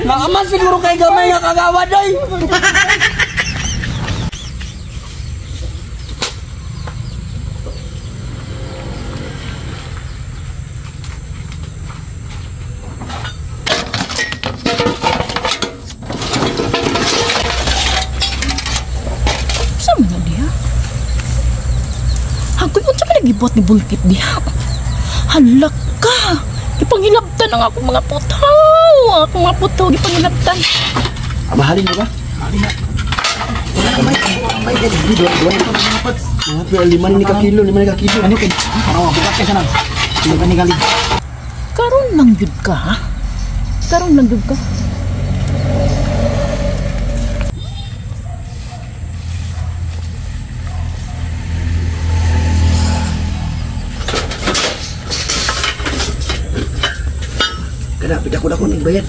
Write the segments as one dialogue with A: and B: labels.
A: Naaman siguro kay gamay nga kagawad ay.
B: Sama na dia. Hagoy unsa ka nagibot ni bulkit diha? Halak ka. Ipangilabtan ang akong mga putaw. Akong mga putaw ipangilabtan.
A: Mahalin mo ba? Mahalin na. Wala ka may dua na dapat. Pero 5 ni ka kilo. Ano kin? Oo, bukat ka sana. 5 ni gali.
B: Karon lang jud ka, ha? Karon lang jud ka.
A: Kada pidako-dako ning bayad.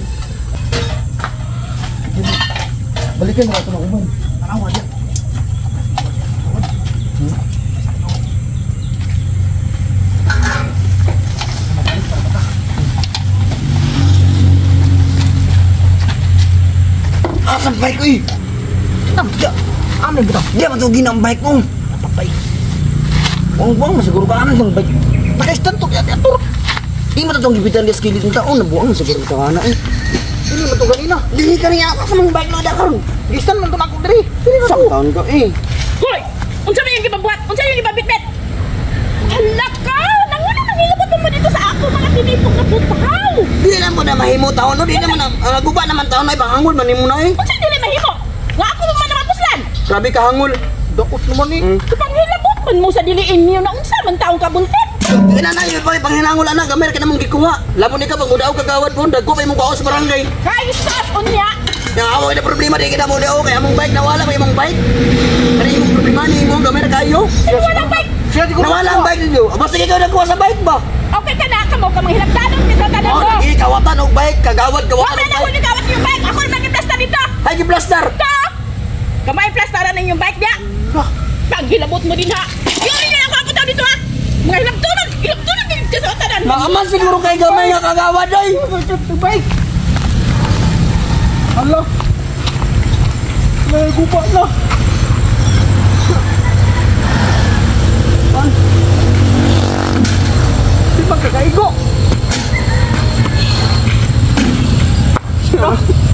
A: Balikan mo ato ng uban. Tanaw aja. Asan bike ko eh? Dia, amin betul. Dia betul gini ang bike ko. Apa bike? Buang-buang masiguro ka amin bang bike. Pakai stand to diatur. Di mo itong gipitan dia skillet ng taon, nabuang siguro ito anak eh. Ini mo ito ganina. Dili ka niya ako sa mga bike na ada karon. Gisan man ito na ako diri. Isang taon ka eh.
B: Hoy! Unsa man yung gibabuhat? Unsa yung gibabitbit? Halak ka! Nangilabot mo dito sa ako mga tinipong na putaw!
A: Dili na mo na mahimo taon no. Di naman na guba naman taon na ibahangol man mo na eh.
B: Unsa dili mahimo? Nga ako man naman puslan!
A: Grabe ka hangol. Dakot naman eh.
B: Ipangilabot man mo sa diliin niyo na unsa man taong kabultit?
A: Ina na yun pa panghinangol anak, gamay ka namang gikuha. Labo ni ka pag mudaw kagawad po, dagko pa imong kaos sa barangay.
B: Kay sas unya.
A: Nga away na problema di kita mudaw kay among bike nawala pa imong bike. Kani imong problema ni imong gamay na kayo.
B: Wala bike.
A: Nawala ang bike ninyo. Basta ikaw nagkuha sa bike ba?
B: Okay ka na kamo ka manghilabtanon sa tanan
A: Oh,
B: ko.
A: lagi kawatan og bike, kagawad kawatan
B: Wala
A: og
B: na ko
A: bike.
B: ni kawat yung bike. Ako man giplasta dito.
A: Hay giplaster.
B: Ka. Kamay plastaran ng yung bike dia. Paghilabot mo din ha. Yuri na ako ako dito ha. Mga hilabtunon din sa tanan.
A: Naaman siguro kay gamay nga kagawad ay. Bike. Allah. May gupa na. Di ba kakaigo?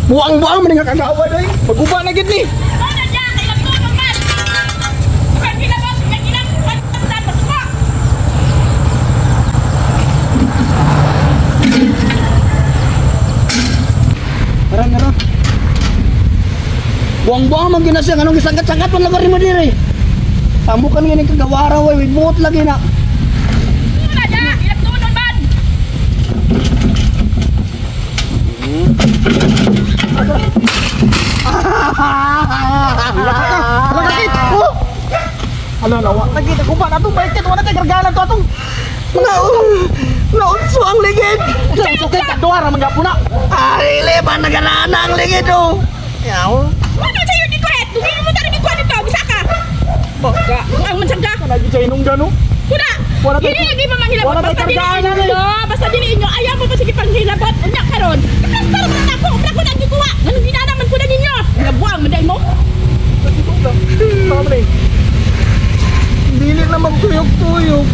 A: Buang-buang man nga kagawad ay. Maguba na gid ni.
B: Ano dyan? Hilabtunon man. Kung hilabot, hilabot, masukok.
A: Parang ano? Buang-buang man gina siya. Anong isangkat-sangkat man lang mo diri. Tamo kan nga ni kagawara way. Buot lagi na.
B: Wala dyan. Hilabtunon man.
A: Ala lawa lagi ako ba natong bike wala tay gargalan to atong naunso ang ligid. Sa kay kadua ra magapuna. Ari le ba naganana ang ligid oh. Yaw.
B: Ano sa'yo di ko et? Dugin mo tayo di ko nito. Bisa ka. Baga. Ang mansagka.
A: Lagi sa inong gano.
B: Kuna.
A: Wala tayo-
B: Hindi lagi mamangilabot.
A: wala tayo
B: Basta diliin
A: kargaan na
B: nyo. Basta diliin nyo. Ayaw mo pa sige panghilabot. Unya karon. Iplastar mo na ako. Wala ko na gikuha. Anong ginanaman ko na ninyo? Nabuang maday mo.
A: Dili naman tuyok-tuyok.